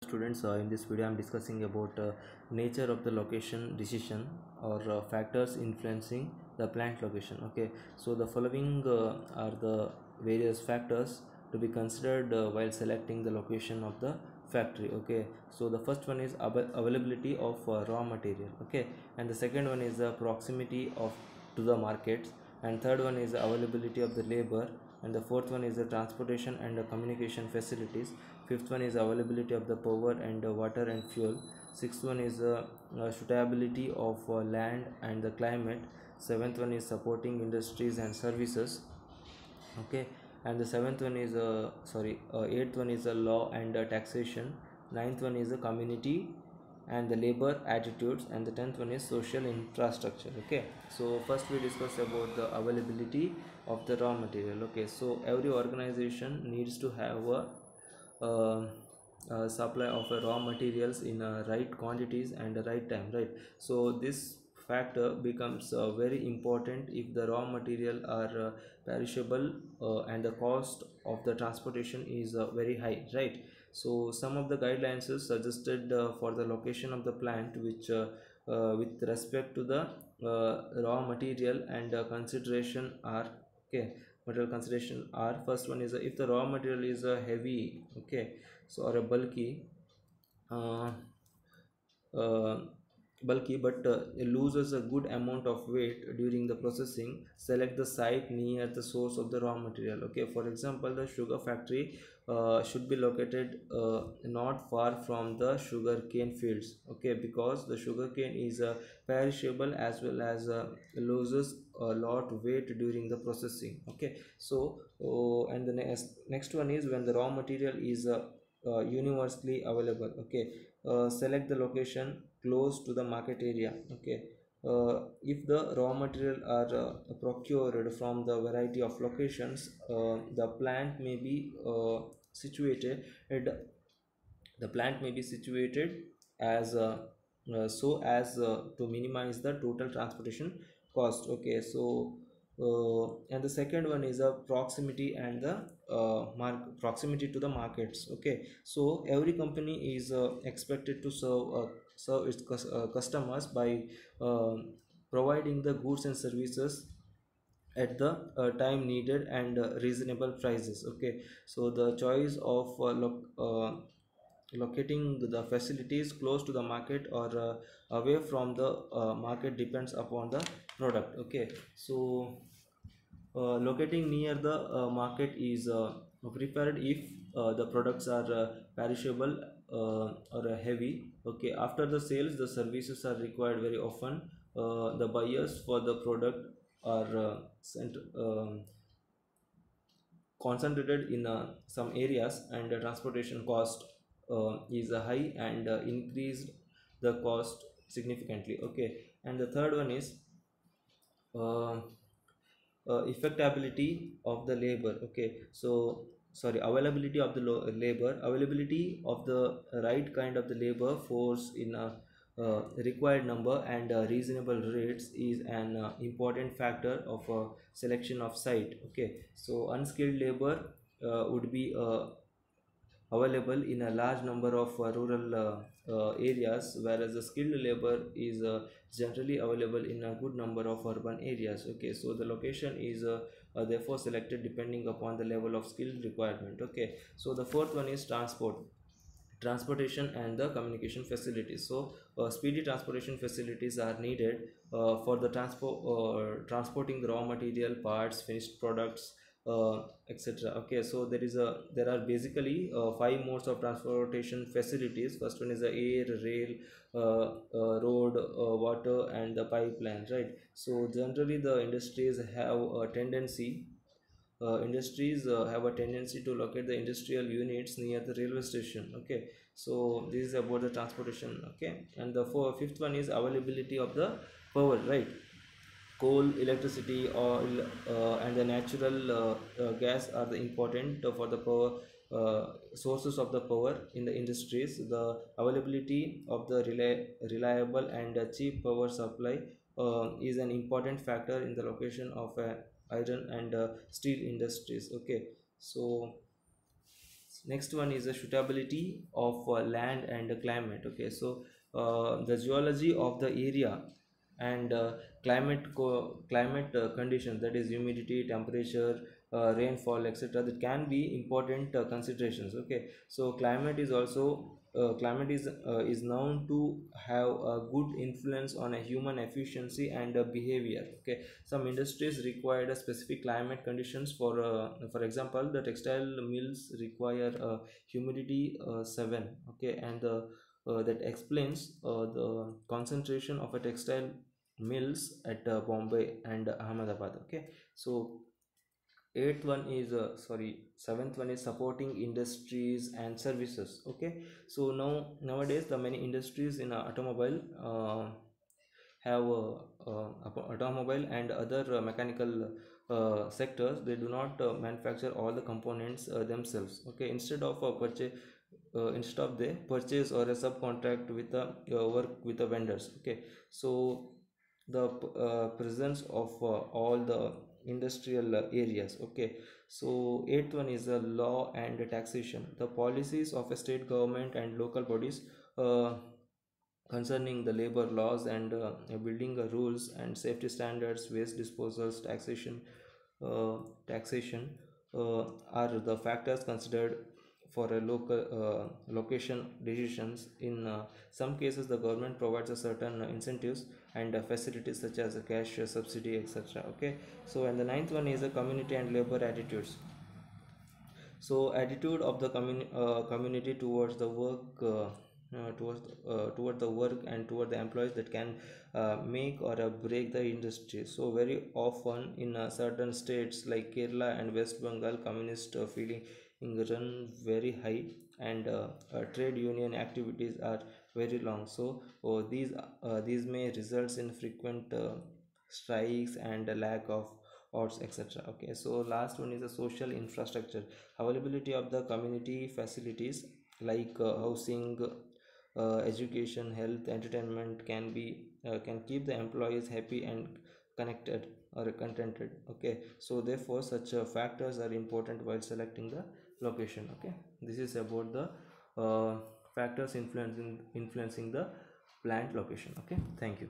Students, in this video I'm discussing about nature of the location decision or factors influencing the plant location. Okay, so the following are the various factors to be considered while selecting the location of the factory. Okay, so the first one is availability of raw material. Okay, and the second one is the proximity of to the markets, and third one is the availability of the labor, and the fourth one is the transportation and the communication facilities. Fifth one is availability of the power and water and fuel. Sixth one is suitability of land and the climate. Seventh one is supporting industries and services. Okay, and the seventh one is eighth one is the law and taxation. Ninth one is the community and the labor attitudes, and the 10th one is social infrastructure. Okay, so first we discuss about the availability of the raw material. Okay, so every organization needs to have uh, supply of raw materials in right quantities and the right time, right? So this factor becomes very important if the raw material are perishable, and the cost of the transportation is very high, right? So some of the guidelines is suggested for the location of the plant, which with respect to the raw material and consideration are, okay, material consideration are, first one is if the raw material is heavy, okay, so or a uh, uh, bulky but loses a good amount of weight during the processing, select the site near the source of the raw material. Okay, for example, the sugar factory should be located not far from the sugar cane fields. Okay, because the sugar cane is perishable as well as loses a lot weight during the processing. Okay, so and the next one is when the raw material is universally available. Okay, select the location close to the market area. Okay, if the raw material are procured from the variety of locations, the plant may be situated the plant may be situated as so as to minimize the total transportation cost. Okay, so and the second one is a proximity and the proximity to the markets. Okay, so every company is expected to serve its customers by providing the goods and services at the time needed and reasonable prices. Okay, so the choice of locating the facilities close to the market or away from the market depends upon the product. Okay, so locating near the market is preferred if the products are perishable or heavy. Okay, after the sales the services are required very often. The buyers for the product are concentrated in some areas, and the transportation cost is high and increased the cost significantly. Okay, and the third one is uh, effectability of the labor. Okay, so availability of the labor, availability of the right kind of the labor force in a required number and reasonable rates is an important factor of selection of site. Okay, so unskilled labor would be available in a large number of rural areas, whereas the skilled labor is generally available in a good number of urban areas. Okay, so the location is therefore selected depending upon the level of skill requirement. Okay, so the fourth one is transportation and the communication facilities. So speedy transportation facilities are needed for the transporting the raw material, parts, finished products, etc. Okay, so there are basically five modes of transportation facilities. First one is the air, rail, road, water, and the pipeline, right? So generally the industries have a tendency to locate the industrial units near the railway station. Okay, so this is about the transportation. Okay, and the fifth one is availability of the power, right? Coal, electricity, oil, and the natural gas are the important for the power sources of the power in the industries. The availability of the reliable and cheap power supply is an important factor in the location of iron and steel industries. Okay, so Next one is the suitability of land and climate. Okay, so the geology of the area and climate conditions, that is humidity, temperature, rainfall, etc., that can be important considerations. Okay, so climate is known to have a good influence on a human efficiency and behavior. Okay, some industries require a specific climate conditions. For example, the textile mills require humidity 7. Okay, and that explains the concentration of a textile mills at Bombay and Ahmedabad. Okay, so eighth one is seventh one is supporting industries and services. Okay, so nowadays the many industries in automobile have automobile and other mechanical sectors. They do not manufacture all the components themselves. Okay, instead of they purchase or a subcontract with the work with the vendors. Okay, so the presence of all the industrial areas. Okay, so eighth one is law and taxation. The policies of a state government and local bodies concerning the labor laws and building rules and safety standards, waste disposals, uh, taxation are the factors considered for a local location decisions. In some cases, the government provides a certain incentives and facilities such as a cash subsidy, etc. Okay, so and the ninth one is a community and labor attitudes. So attitude of the community towards the work, toward the work and toward the employees, that can make or break the industry. So very often in certain states like Kerala and West Bengal, communist feeling run very high, and trade union activities are very long. So these may result in frequent strikes and a lack of odds, etc. Okay, so last one is the social infrastructure. Availability of the community facilities like housing, education, health, entertainment can keep the employees happy and connected or contented. Okay, so therefore such factors are important while selecting the location. Okay, this is about the factors influencing the plant location. Okay, thank you.